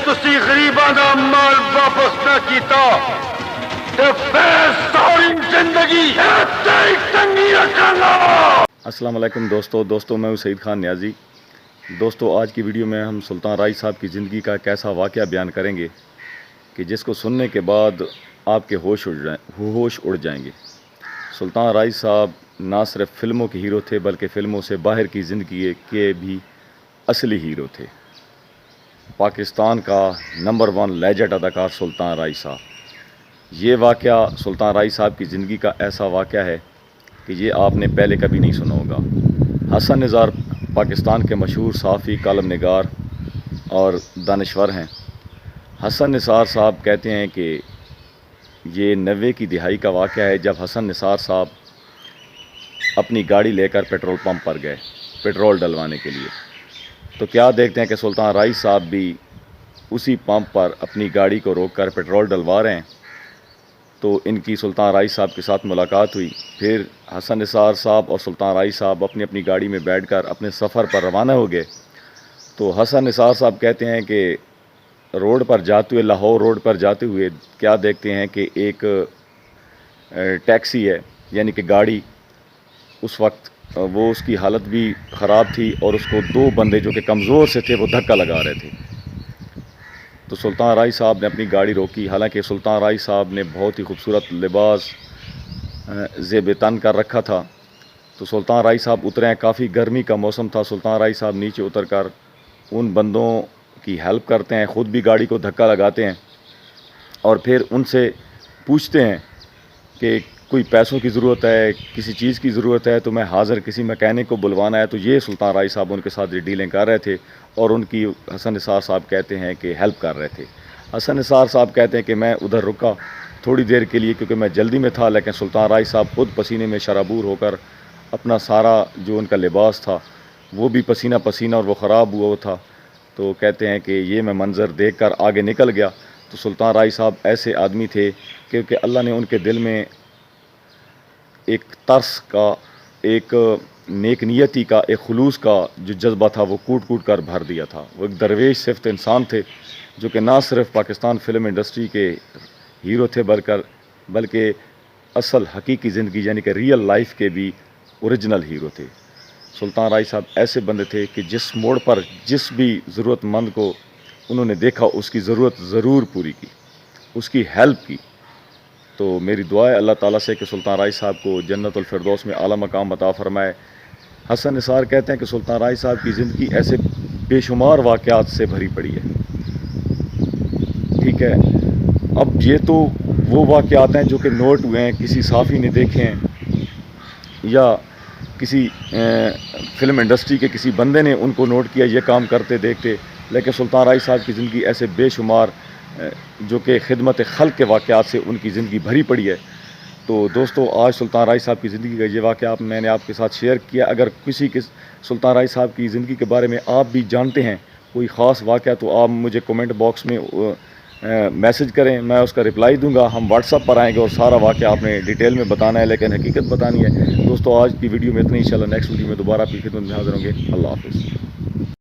ਤੁਸੀਂ ਗਰੀਬਾਂ ਦਾ ਮਾਲ ਵਾਪਸ ਨਾ ਕੀਤਾ ਤੇ ਫਿਰ ਸਾਰੀ ਜ਼ਿੰਦਗੀ ਇੱਥੇ ਹੀ ਤੰਗੀ ਰੱਖਾਂਗਾ। अस्सलाम वालेकुम दोस्तों मैं हूँ सईद खान न्याजी। दोस्तों आज की वीडियो में हम सुल्तान राइस साहब की ज़िंदगी का एक ऐसा वाक़या बयान करेंगे कि जिसको सुनने के बाद आपके होश उड़ जाएंगे। सुल्तान राइस साहब ना सिर्फ फ़िल्मों के हीरो थे बल्कि फ़िल्मों से बाहर की ज़िंदगी के भी असली हीरो थे। पाकिस्तान का नंबर 1 लेजेंड अदाकार सुल्तान राइस साहब। ये वाक़या सुल्तान राइस साहब की ज़िंदगी का ऐसा वाक़या है कि ये आपने पहले कभी नहीं सुना होगा। हसन निज़ार पाकिस्तान के मशहूर सहाफ़ी, कालम निगार और दानिश्वर हैं। हसन निसार साहब कहते हैं कि ये 90 की दिहाई का वाक़या है जब हसन निसार साहब अपनी गाड़ी लेकर पेट्रोल पंप पर गए पेट्रोल डलवाने के लिए। तो क्या देखते हैं कि सुल्तान राइस साहब भी उसी पंप पर अपनी गाड़ी को रोककर पेट्रोल डलवा रहे हैं। तो इनकी सुल्तान राइस साहब के साथ मुलाकात हुई। फिर हसन निसार साहब और सुल्तान राइस साहब अपनी अपनी गाड़ी में बैठकर अपने सफ़र पर रवाना हो गए। तो हसन निसार साहब कहते हैं कि रोड पर जाते हुए, लाहौर रोड पर जाते हुए क्या देखते हैं कि एक टैक्सी है, यानी कि गाड़ी, उस वक्त वो उसकी हालत भी ख़राब थी और उसको 2 बंदे जो कि कमज़ोर से थे वो धक्का लगा रहे थे। तो सुल्तान राइस साहब ने अपनी गाड़ी रोकी। हालांकि सुल्तान राइस साहब ने बहुत ही खूबसूरत लिबास ज़ेब तन कर रखा था। तो सुल्तान राइस साहब उतरे हैं, काफ़ी गर्मी का मौसम था। सुल्तान राइस साहब नीचे उतर कर उन बंदों की हेल्प करते हैं, ख़ुद भी गाड़ी को धक्का लगाते हैं और फिर उनसे पूछते हैं कि कोई पैसों की ज़रूरत है, किसी चीज़ की ज़रूरत है तो मैं हाज़िर, किसी मैकेनिक को बुलवाना है। तो ये सुल्तान राइस साहब उनके साथ ये डीलिंग कर रहे थे और उनकी हसन निसार साहब कहते हैं कि हेल्प कर रहे थे। हसन निसार साहब कहते हैं कि मैं उधर रुका थोड़ी देर के लिए क्योंकि मैं जल्दी में था, लेकिन सुल्तान राइस साहब खुद पसीने में शराबूर होकर अपना सारा जो उनका लिबास था वो भी पसीना पसीना और वो ख़राब हुआ था। तो कहते हैं कि ये मैं मंज़र देख कर आगे निकल गया। तो सुल्तान राइस साहब ऐसे आदमी थे क्योंकि अल्लाह ने उनके दिल में एक तर्स का, एक नेक नियती का, एक खुलूस का जो जज्बा था वो कूट कूट कर भर दिया था। वो एक दरवेश सिफ्त इंसान थे जो कि ना सिर्फ पाकिस्तान फ़िल्म इंडस्ट्री के हीरो थे बल्कि असल हकीकी ज़िंदगी यानी कि रियल लाइफ के भी ओरिजिनल हीरो थे। सुल्तान राइस साहब ऐसे बंदे थे कि जिस मोड़ पर जिस भी ज़रूरतमंद को उन्होंने देखा उसकी ज़रूरत ज़रूर पूरी की, उसकी हेल्प की। तो मेरी दुआ है अल्लाह ताला से कि सुल्तान राइस साहब को जन्नतुल फिरदौस में आला मकाम अता फरमाए। हसन निसार कहते हैं कि सुल्तान राइस साहब की ज़िंदगी ऐसे बेशुमार वाक़यात से भरी पड़ी है। ठीक है, अब ये तो वो वाक़यात हैं जो कि नोट हुए हैं, किसी साफ़ी ने देखे हैं या किसी फ़िल्म इंडस्ट्री के किसी बंदे ने उनको नोट किया ये काम करते देखते। लेकिन सुल्तान राइस साहब की ज़िंदगी ऐसे बेशुमार जो कि खिदमत खल्क़ के वाक़यात से उनकी ज़िंदगी भरी पड़ी है। तो दोस्तों आज सुल्तान राइस साहब की ज़िंदगी का ये वाक़या मैंने आपके साथ शेयर किया। अगर किसी के सुल्तान राइस साहब की ज़िंदगी के बारे में आप भी जानते हैं कोई ख़ास वाक़या तो आप मुझे कमेंट बॉक्स में मैसेज करें, मैं उसका रिप्लाई दूंगा। हम व्हाट्सअप पर आएंगे और सारा वाक़या आपने डिटेल में बताना है, लेकिन हकीकत बतानी है। दोस्तों आज की वीडियो में इतनी, इंशाल्लाह नेक्स्ट वीडियो में दोबारा आपकी खिदमत में हाज़िर होंगे। अल्लाह हाफ़िज़।